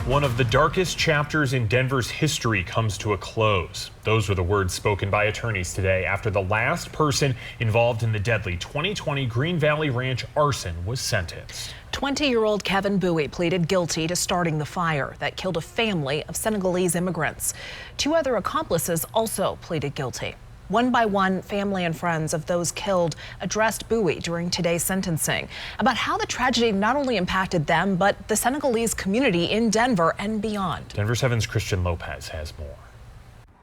One of the darkest chapters in Denver's history comes to a close. Those were the words spoken by attorneys today after the last person involved in the deadly 2020 Green Valley Ranch arson was sentenced. 20-year-old Kevin Bowie pleaded guilty to starting the fire that killed a family of Senegalese immigrants. Two other accomplices also pleaded guilty. One by one, family and friends of those killed addressed Bowie during today's sentencing about how the tragedy not only impacted them, but the Senegalese community in Denver and beyond. Denver 7's Christian Lopez has more.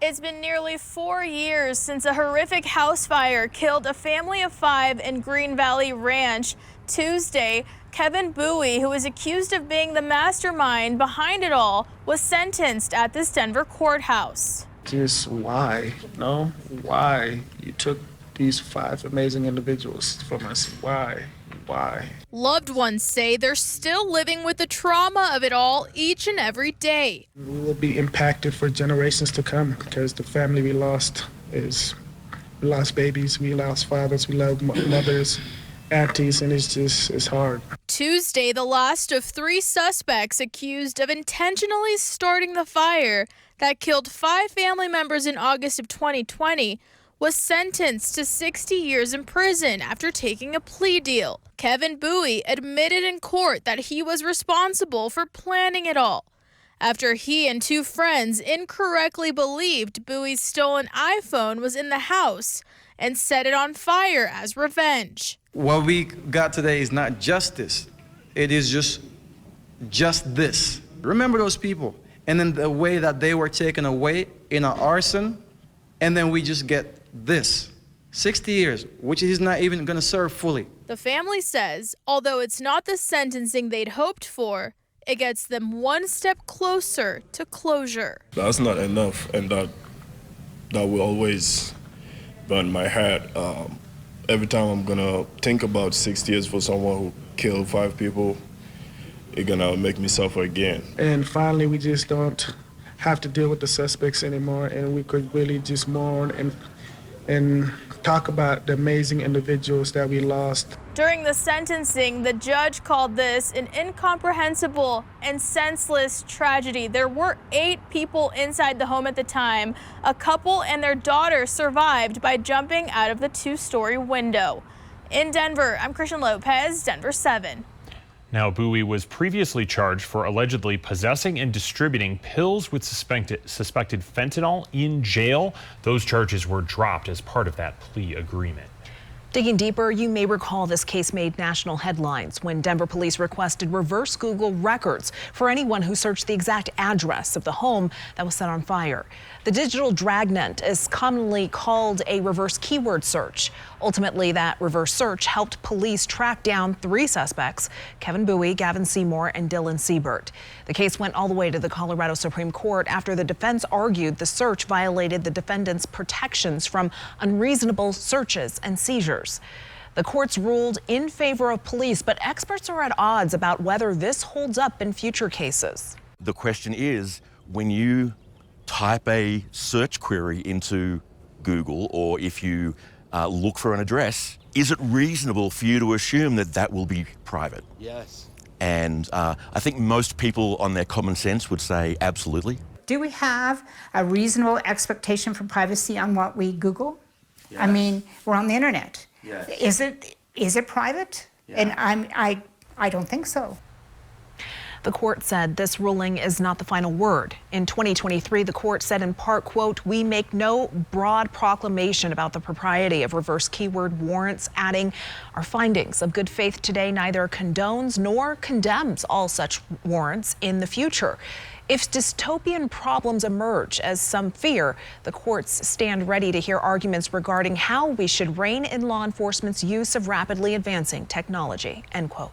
It's been nearly 4 years since a horrific house fire killed a family of 5 in Green Valley Ranch. Tuesday, Kevin Bowie, who is accused of being the mastermind behind it all, was sentenced at this Denver courthouse. Just why? No, why you took these 5 amazing individuals from us? Why? Loved ones say they're still living with the trauma of it all each and every day. We will be impacted for generations to come because the family we lost babies, we lost fathers, we lost mothers, aunties, and it's hard. Tuesday, the last of 3 suspects accused of intentionally starting the fire that killed 5 family members in August of 2020 was sentenced to 60 years in prison after taking a plea deal. Kevin Bowie admitted in court that he was responsible for planning it all after he and 2 friends incorrectly believed Bowie's stolen iPhone was in the house and set it on fire as revenge. What we got today is not justice. It is just this. Remember those people, and then the way that they were taken away in an arson, and then we just get this. 60 years, which he's not even going to serve fully. The family says, although it's not the sentencing they'd hoped for, it gets them one step closer to closure. That's not enough, and that will always burn my head. Every time I'm gonna think about 60 years for someone who killed 5 people, it's gonna make me suffer again. And finally, we just don't have to deal with the suspects anymore, and we could really just mourn and talk about the amazing individuals that we lost. During the sentencing, the judge called this an incomprehensible and senseless tragedy. There were 8 people inside the home at the time. A couple and their daughter survived by jumping out of the 2-story window. In Denver, I'm Christian Lopez, Denver 7. Now, Bowie was previously charged for allegedly possessing and distributing pills with suspected fentanyl in jail. Those charges were dropped as part of that plea agreement. Digging deeper, you may recall this case made national headlines when Denver police requested reverse Google records for anyone who searched the exact address of the home that was set on fire. The digital dragnet is commonly called a reverse keyword search. Ultimately, that reverse search helped police track down 3 suspects, Kevin Bowie, Gavin Seymour, and Dylan Siebert. The case went all the way to the Colorado Supreme Court after the defense argued the search violated the defendant's protections from unreasonable searches and seizures. The courts ruled in favor of police, but experts are at odds about whether this holds up in future cases. The question is, when you type a search query into Google, or if you look for an address, is it reasonable for you to assume that that will be private? Yes. And I think most people on their common sense would say absolutely. Do we have a reasonable expectation for privacy on what we Google? Yes. I mean, we're on the internet. Yes. Is it private? Yeah. And I don't think so. The court said this ruling is not the final word. In 2023, the court said in part, quote, "We make no broad proclamation about the propriety of reverse keyword warrants," adding, "Our findings of good faith today neither condones nor condemns all such warrants in the future." If dystopian problems emerge, as some fear, the courts stand ready to hear arguments regarding how we should rein in law enforcement's use of rapidly advancing technology, end quote.